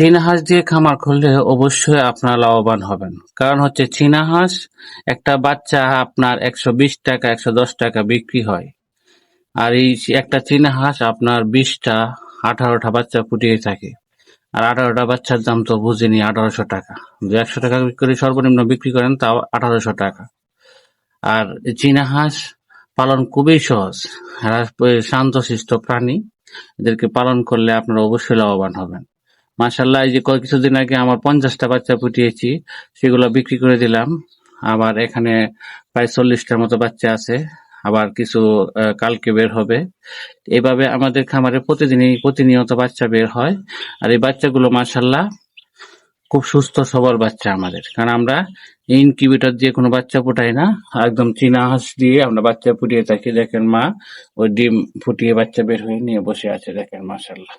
চীনা হাঁস দিয়ে খামার খুললে অবশ্যই আপনারা লাভবান হবেন। কারণ হচ্ছে চীনা হাঁস একটা বাচ্চা আপনার ১২০ টাকা ১১০ টাকা বিক্রি হয়। আর এই একটা চীনা হাঁস আপনার ২০টা ১৮টা বাচ্চা ফুটিয়ে থাকে। আর ১৮টা বাচ্চার দাম তো বুঝিনি ১৮০০ টাকা। যদি ১০০ টাকা করে সর্বনিম্ন বিক্রি করেন তাও ১৮০০ টাকা। আর চীনা হাঁস পালন খুবই সহজ। এরা শান্তশিষ্ট প্রাণী। এদেরকে পালন করলে আপনারা অবশ্যই লাভবান হবেন। মাশাআল্লাহ, এই যে কিছুদিন আগে আমার ৫০টা বাচ্চা ফুটিয়েছি, সেগুলো বিক্রি করে দিলাম। আবার এখানে প্রায় ৪০টার মতো বাচ্চা আছে। আবার কিছু কালকে বের হবে। এভাবে আমাদের খামারে প্রতিনিয়ত বাচ্চা বের হয়। আর এই বাচ্চাগুলো মাশাআল্লাহ খুব সুস্থ সবল বাচ্চা আমাদের। কারণ আমরা ইনকিউবেটর দিয়ে কোনো বাচ্চা ফোটাই না। একদম চীনা হাঁস দিয়ে আমরা বাচ্চা ফুটিয়ে থাকি। দেখেন মা ওই ডিম ফুটিয়ে বাচ্চা বের হয়ে নিয়ে বসে আছে, দেখেন মাশাআল্লাহ।